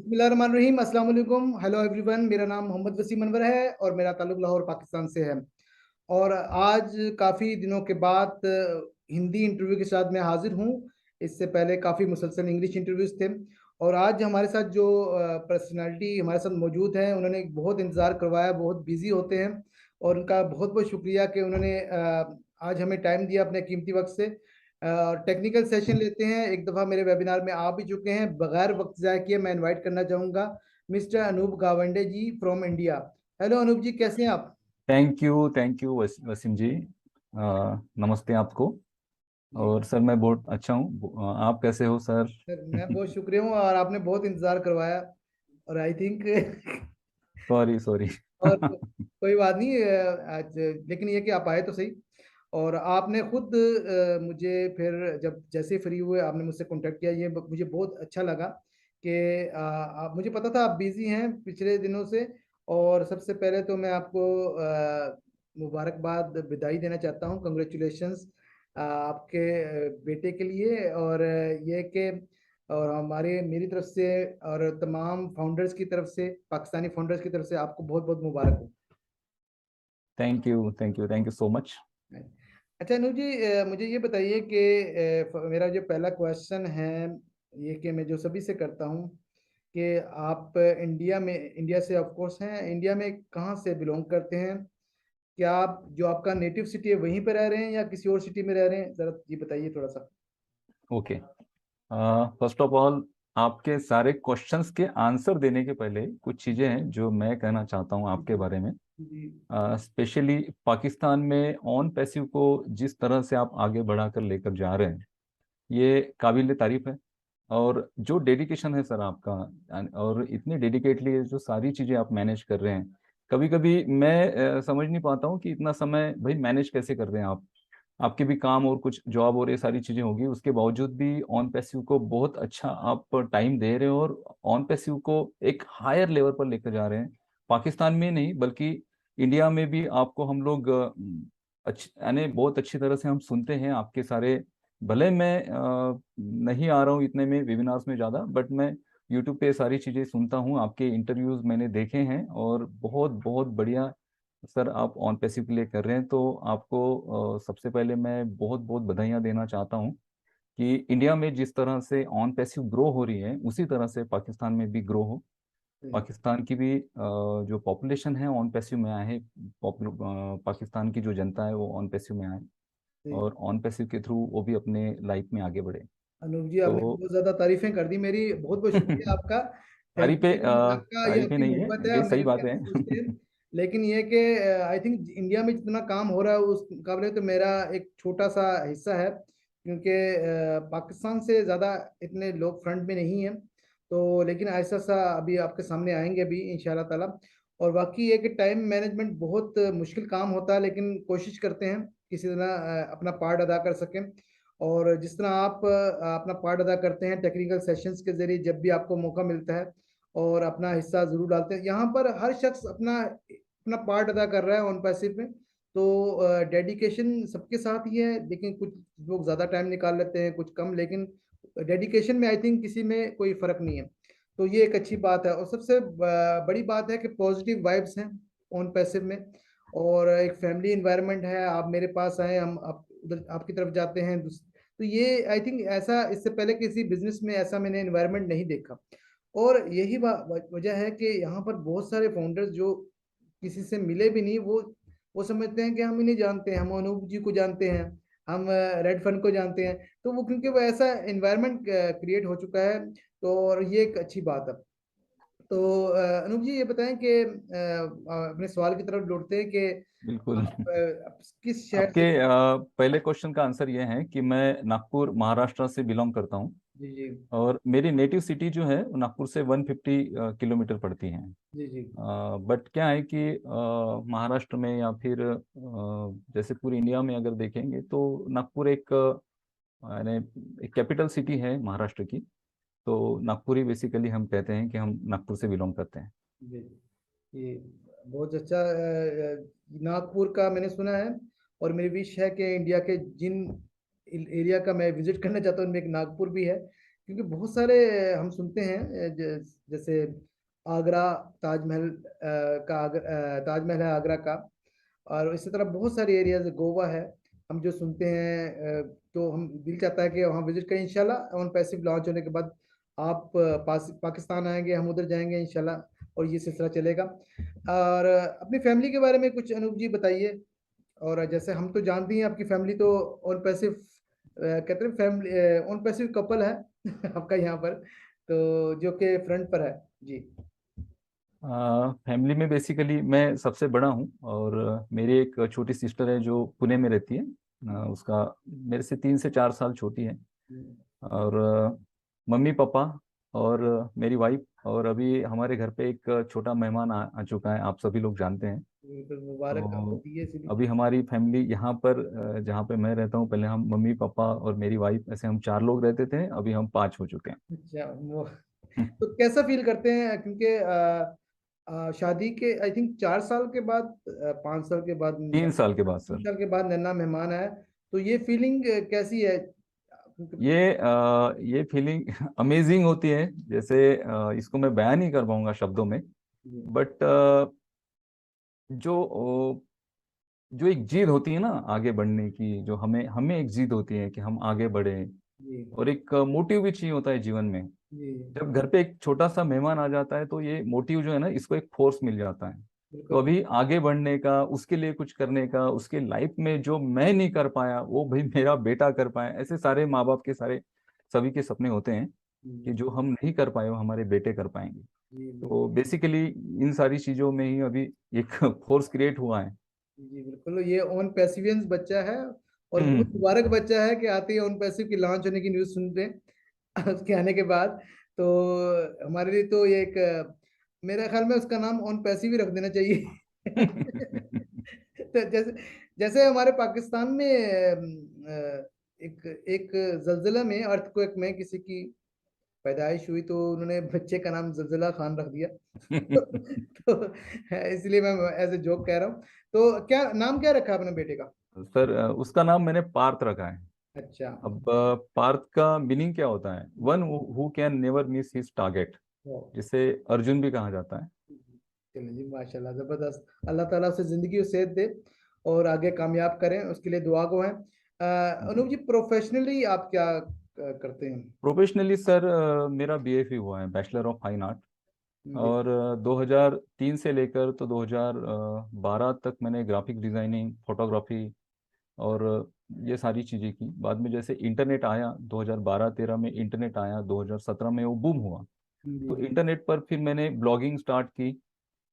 बिस्मिल्लाहिर्रहमानिर्रहीम, अस्सलाम वालेकुम, हेलो एवरीवन। मेरा नाम मोहम्मद वसीम अनवर है और मेरा ताल्लुक लाहौर पाकिस्तान से है। और आज काफ़ी दिनों के बाद हिंदी इंटरव्यू के साथ मैं हाजिर हूँ। इससे पहले काफ़ी मुसलसल इंग्लिश इंटरव्यूज़ थे। और आज हमारे साथ जो पर्सनालिटी हमारे साथ मौजूद हैं, उन्होंने बहुत इंतज़ार करवाया, बहुत बिजी होते हैं और उनका बहुत बहुत शुक्रिया कि उन्होंने आज हमें टाइम दिया अपने कीमती वक्त से। और टेक्निकल सेशन लेते हैं। एक दफ़ा मेरे वेबिनार में आ भी चुके हैं। बगैर वक्त ज़ाय किए मैं इनवाइट करना चाहूँगा mister Anoop Gawande ji from India. Hello Anoop ji, कैसे हैं आप? Thank you Wasim ji. नमस्ते आपको। जी और सर मैं बहुत अच्छा हूँ, आप कैसे हो सर? सर, मैं बहुत शुक्रिया हूँ और आपने बहुत इंतज़ार करवाया। और आई थिंक सॉरी सॉरी। और कोई बात नहीं। आज लेकिन ये कि आप आए तो सही। और आपने खुद मुझे फिर जब जैसे फ्री हुए आपने मुझसे कांटेक्ट किया, ये मुझे बहुत अच्छा लगा कि आप, मुझे पता था आप बिजी हैं पिछले दिनों से। और सबसे पहले तो मैं आपको मुबारकबाद विदाई देना चाहता हूँ, कंग्रेचुलेशंस आपके बेटे के लिए। और ये कि और हमारे मेरी तरफ से और तमाम फाउंडर्स की तरफ से, पाकिस्तानी फाउंडर्स की तरफ से आपको बहुत बहुत मुबारक हो। Thank you so much. अच्छा अनु जी, मुझे ये बताइए कि मेरा जो पहला क्वेश्चन है ये कि मैं जो सभी से करता हूँ कि आप इंडिया से ऑफ कोर्स हैं। इंडिया में कहाँ से बिलोंग करते हैं? क्या आप जो आपका नेटिव सिटी है वहीं पर रह रहे हैं या किसी और सिटी में रह रहे हैं? ज़रा ये बताइए थोड़ा सा। ओके। फर्स्ट ऑफ ऑल, आपके सारे क्वेश्चंस के आंसर देने के पहले कुछ चीज़ें हैं जो मैं कहना चाहता हूँ आपके बारे में। जी स्पेशली पाकिस्तान में ऑन पैसिव को जिस तरह से आप आगे बढ़ाकर लेकर जा रहे हैं, ये काबिल तारीफ है। और जो डेडिकेशन है सर आपका, और इतनी डेडिकेटली जो सारी चीज़ें आप मैनेज कर रहे हैं, कभी कभी मैं समझ नहीं पाता हूँ कि इतना समय भाई मैनेज कैसे कर रहे हैं आप। आपके भी काम और कुछ जॉब और ये सारी चीज़ें होगी, उसके बावजूद भी ऑन पैसिव को बहुत अच्छा आप टाइम दे रहे हो और ऑन पैसिव को एक हायर लेवल पर लेकर जा रहे हैं। पाकिस्तान में नहीं बल्कि इंडिया में भी आपको हम लोग यानी बहुत अच्छी तरह से हम सुनते हैं आपके सारे। भले मैं नहीं आ रहा हूँ इतने में वेबिनार्स में ज़्यादा, बट मैं यूट्यूब पे सारी चीज़ें सुनता हूँ, आपके इंटरव्यूज मैंने देखे हैं और बहुत बहुत बढ़िया सर आप ऑन पैसिव के लिए कर रहे हैं। तो आपको सबसे पहले मैं बहुत बहुत बधाइयाँ देना चाहता हूँ कि इंडिया में जिस तरह से ऑन पैसिव ग्रो हो रही है उसी तरह से पाकिस्तान में भी ग्रो हो। जी पाकिस्तान की भी जो पॉपुलेशन है ऑन पैसिव में आए है। पाकिस्तान की जो जनता है वो ऑन पैसिव में आए जी। और ऑन पैसिव के थ्रू वो भी अपने लाइफ में आगे बढ़े। अनूप जी, आपने तो बहुत ज्यादा तारीफें कर दी मेरी। बहुत बहुत शुक्रिया आपका। थैंक तारीफे यू। ये आपका, ये तारीफे आपकी नहीं मोहब्बत है, है, ये आप सही मेरे बात लिए है। ऐसा सोचते हैं। लेकिन ये कि आई थिंक इंडिया में जितना काम हो रहा है उस मुकाबले तो मेरा एक छोटा सा हिस्सा है, क्योंकि पाकिस्तान से ज़्यादा इतने लोग फ्रंट में नहीं हैं। तो लेकिन ऐसा सा अभी आपके सामने आएंगे अभी इंशाल्लाह ताला। और बाकी ये कि टाइम मैनेजमेंट बहुत मुश्किल काम होता है, लेकिन कोशिश करते हैं किसी तरह अपना पार्ट अदा कर सकें। और जिस तरह आप अपना पार्ट अदा करते हैं टेक्निकल सेशंस के जरिए, जब भी आपको मौका मिलता है और अपना हिस्सा जरूर डालते हैं। यहाँ पर हर शख्स अपना अपना पार्ट अदा कर रहा है ऑन पैसिव में। तो डेडिकेशन सबके साथ ही है, लेकिन कुछ लोग ज़्यादा टाइम निकाल लेते हैं, कुछ कम। लेकिन डेडिकेशन में आई थिंक किसी में कोई फ़र्क नहीं है। तो ये एक अच्छी बात है। और सबसे बड़ी बात है कि पॉजिटिव वाइब्स हैं ऑन पैसिव में। और एक फैमिली इन्वायरमेंट है। आप मेरे पास आए, हम आप उधर आपकी तरफ जाते हैं। तो ये आई थिंक ऐसा इससे पहले किसी बिजनेस में ऐसा मैंने एनवायरनमेंट नहीं देखा। और यही वजह है कि यहाँ पर बहुत सारे फाउंडर्स जो किसी से मिले भी नहीं, वो समझते हैं कि हम इन्हें जानते हैं, हम अनूप जी को जानते हैं, हम रेड फन को जानते हैं। तो वो क्योंकि वो ऐसा एनवायरनमेंट क्रिएट हो चुका है। तो और ये एक अच्छी बात है। तो अनूप जी, ये बताएं कि अपने सवाल की तरफ लौटते हैं कि बिल्कुल। आप किस शहर आपके से? पहले क्वेश्चन का आंसर ये है कि मैं नागपुर महाराष्ट्र से बिलोंग करता हूँ। जी जी और मेरी नेटिव सिटी जो है वो नागपुर से 150 किलोमीटर पड़ती है। जी जी बट क्या है कि महाराष्ट्र में या फिर जैसे पूरी इंडिया में अगर देखेंगे तो नागपुर एक यानी एक कैपिटल सिटी है महाराष्ट्र की। तो नागपुरी बेसिकली हम कहते हैं कि हम नागपुर से बिलोंग करते हैं। जी। ये बहुत अच्छा। नागपुर का मैंने सुना है। और मेरी विश है कि इंडिया के जिन एरिया का मैं विजिट करना चाहता हूँ उनमें एक नागपुर भी है। क्योंकि बहुत सारे हम सुनते हैं जैसे आगरा, ताजमहल ताजमहल है आगरा का, और इसी तरह बहुत सारे एरियाज, गोवा है, हम जो सुनते हैं। तो हम दिल चाहता है कि वहाँ विजिट करें इंशाल्लाह। ऑन पैसिव लॉन्च होने के बाद आप पाकिस्तान आएंगे, हम उधर जाएंगे इंशाल्लाह, और ये सिलसिला चलेगा। और अपनी फैमिली के बारे में कुछ अनूप जी बताइए। और जैसे हम तो जानते हैं आपकी फैमिली तो ऑन पैसिव, कहते हैं फैमिली ऑन पैसिव कपल है आपका यहाँ पर, तो जो कि फ्रंट पर है जी। फैमिली में बेसिकली मैं सबसे बड़ा हूँ, और मेरी एक छोटी सिस्टर है जो पुणे में रहती है। उसका मेरे से 3 से 4 साल छोटी है। और मम्मी पापा और मेरी वाइफ, और अभी हमारे घर पे एक छोटा मेहमान आ चुका है, आप सभी लोग जानते हैं। बिल्कुल मुबारक आपको तो दिए से भी। अभी हमारी फैमिली यहाँ पर, जहाँ पे मैं रहता हूँ, पहले हम मम्मी पापा और मेरी वाइफ, ऐसे हम 4 लोग रहते थे, अभी हम 5 हो चुके अच्छा वो, हैं। तो कैसा फील करते हैं, क्योंकि शादी के आई थिंक 4 साल के बाद, 5 साल के बाद, 3 साल के बाद तीन सर। साल के बाद नन्ना मेहमान है, तो ये फीलिंग कैसी है? ये फीलिंग अमेजिंग होती है, जैसे इसको मैं बयान नहीं कर पाऊंगा शब्दों में। जी बट जो जो एक जिद होती है ना आगे बढ़ने की, जो हमें हमें एक जिद होती है कि हम आगे बढ़े, जी और एक मोटिव भी चाहिए होता है जीवन में। जी। जब घर पे एक छोटा सा मेहमान आ जाता है तो ये मोटिव जो है ना, इसको एक फोर्स मिल जाता है। तो बिल्कुल अभी आगे बढ़ने का, उसके लिए कुछ करने का, उसके लाइफ में जो मैं नहीं कर पाया वो भाई मेरा बेटा कर पाया, ऐसे सारे माँ बाप के सारे सभी के सपने होते हैं कि जी जो हम नहीं कर पाए वो हमारे बेटे कर पाएंगे। जी तो बिल्कुल। बेसिकली इन सारी चीजों में ही अभी एक फोर्स क्रिएट हुआ है। जी बिल्कुल, ये ऑन पैसिवियंस बच्चा है, और बहुत हम्म। मुबारक बच्चा है कि आते ही ऑन पैसिव की लॉन्च होने की न्यूज़ सुनते हैं उसके आने के बाद। तो हमारे लिए तो ये एक, मेरे ख्याल में उसका नाम ऑन पैसिव ही रख देना चाहिए तो जैसे जैसे हमारे पाकिस्तान में एक एक जल्जला में, अर्थक्वेक में किसी की पैदाइश हुई, तो उन्होंने बच्चे का नाम जल्जला खान रख दिया तो इसलिए मैं एज ए जोक कह रहा हूँ। तो क्या नाम क्या रखा आपने बेटे का? सर उसका नाम मैंने पार्थ रखा है। अच्छा। अब पार्थ का मीनिंग क्या होता है? One who can never miss his target, ओ, जिसे अर्जुन भी कहा जाता है। चलिए जी, माशाल्लाह जबरदस्त। अल्लाह ताला उसे जिंदगी और सेहत दे, और आगे कामयाब करें, उसके लिए दुआ को है। अनूप जी, प्रोफेशनली आप क्या करते हैं? प्रोफेशनली सर मेरा बीएफए हुआ है, बैचलर ऑफ फाइन आर्ट। जी। और 2003 से लेकर तो 2012 तक मैंने ग्राफिक डिजाइनिंग, फोटोग्राफी और ये सारी चीज़ें की। बाद में जैसे इंटरनेट आया 2012-13 में, इंटरनेट आया 2017 में, वो बूम हुआ। जी तो इंटरनेट पर फिर मैंने ब्लॉगिंग स्टार्ट की,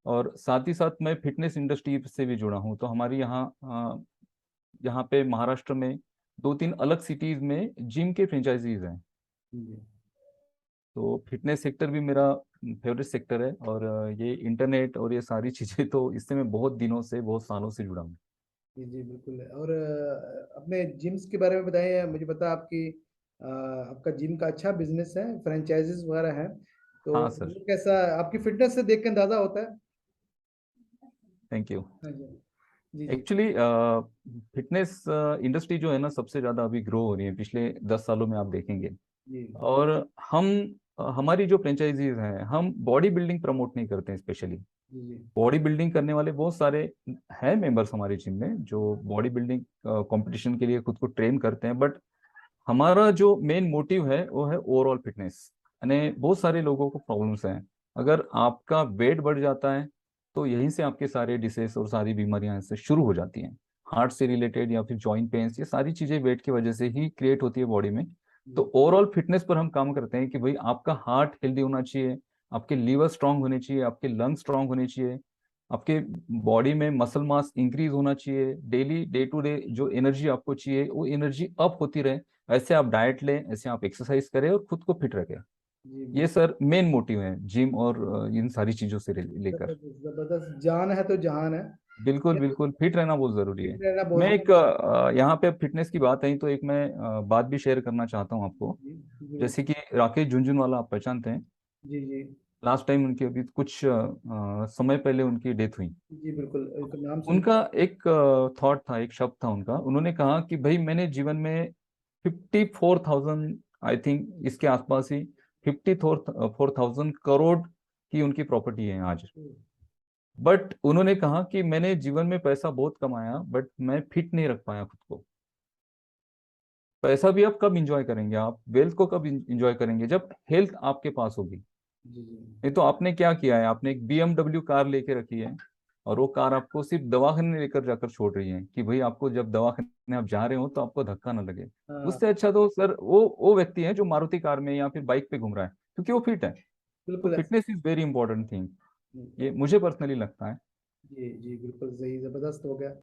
और साथ ही साथ मैं फिटनेस इंडस्ट्री से भी जुड़ा हूँ। तो हमारी यहाँ पे महाराष्ट्र में 2-3 अलग सिटीज में जिम के फ्रेंचाइजीज हैं। जी तो फिटनेस सेक्टर भी मेरा फेवरेट सेक्टर है, और ये इंटरनेट और ये सारी चीजें, तो इससे मैं बहुत दिनों से, बहुत सालों से जुड़ा हूँ। जी जी बिल्कुल। और अपने जिम्स के बारे में बताइए। मुझे पता आपकी आपका जिम का अच्छा बिजनेस है, फ्रेंचाइजीज वगैरह है, तो हाँ सर। वो कैसा आपकी फिटनेस से देख के अंदाजा होता है? Thank you. हाँ जी जी जी एक्चुअली फिटनेस इंडस्ट्री जो है ना, सबसे ज़्यादा अभी ग्रो हो रही है पिछले 10 सालों में, आप देखेंगे। जी और हम हमारी जो फ्रेंचाइजीज हैं, हम बॉडी बिल्डिंग प्रमोट नहीं करते हैं स्पेशली। जी जी बॉडी बिल्डिंग करने वाले बहुत सारे हैं मेंबर्स हमारे जिम में, जो बॉडी बिल्डिंग कंपटीशन के लिए खुद को ट्रेन करते हैं। बट हमारा जो मेन मोटिव है वो है ओवरऑल फिटनेस। यानी बहुत सारे लोगों को प्रॉब्लम्स हैं, अगर आपका वेट बढ़ जाता है तो यहीं से आपके सारे डिसीज और सारी बीमारियां इससे शुरू हो जाती हैं। हार्ट से रिलेटेड या फिर जॉइंट पेन्स, ये सारी चीजें वेट की वजह से ही क्रिएट होती है बॉडी में। तो ओवरऑल फिटनेस पर हम काम करते हैं कि भाई आपका हार्ट हेल्दी होना चाहिए, आपके लीवर स्ट्रांग होने चाहिए, आपके लंग स्ट्रांग होने चाहिए, आपके बॉडी में मसल मास इंक्रीज होना चाहिए, डेली डे टू डे जो एनर्जी आपको चाहिए वो एनर्जी अप होती रहे। ऐसे आप डाइट लें, ऐसे आप एक्सरसाइज करें और खुद को फिट रखें। जी ये बिल्कुल। सर मेन मोटिव है जिम और इन सारी चीजों से लेकर। जबरदस्त जबरदस्त, जान है तो जहान है। बिल्कुल ये बिल्कुल, फिट रहना बहुत जरूरी है। फिट रहना मैं बहुत एक जरूरी यहाँ पे फिटनेस की बात है तो एक मैं बात भी शेयर करना चाहता हूँ है। आपको। जी जी जैसे कि राकेश झुनझुनवाला आप पहचानते हैं। जी जी लास्ट टाइम उनकी अभी कुछ समय पहले उनकी डेथ हुई। जी बिल्कुल, एक नाम सुन। उनका एक थॉट था, एक शब्द था उनका, उन्होंने कहा कि भाई मैंने जीवन में 54,000 आई थिंक इसके आसपास ही 54,000 करोड़ की उनकी प्रॉपर्टी है आज। बट उन्होंने कहा कि मैंने जीवन में पैसा बहुत कमाया बट मैं फिट नहीं रख पाया खुद को। पैसा भी आप कब इंजॉय करेंगे, आप वेल्थ को कब इंजॉय करेंगे, जब हेल्थ आपके पास होगी। जी जी। नहीं तो आपने क्या किया है, आपने एक BMW कार लेके रखी है और वो कार आपको सिर्फ दवाखाने लेकर जाकर छोड़ रही है कि भाई आपको जब दवाखाने आप जा रहे हो तो आपको धक्का ना लगे। हाँ उससे अच्छा तो सर वो व्यक्ति है जो मारुति कार में या फिर बाइक पे घूम रहा है क्योंकि वो फिट है। तो बिल्कुल fitness is very important thing, ऐसा। ये मुझे पर्सनली लगता है। जी जी बिल्कुल सही, जबरदस्त हो गया।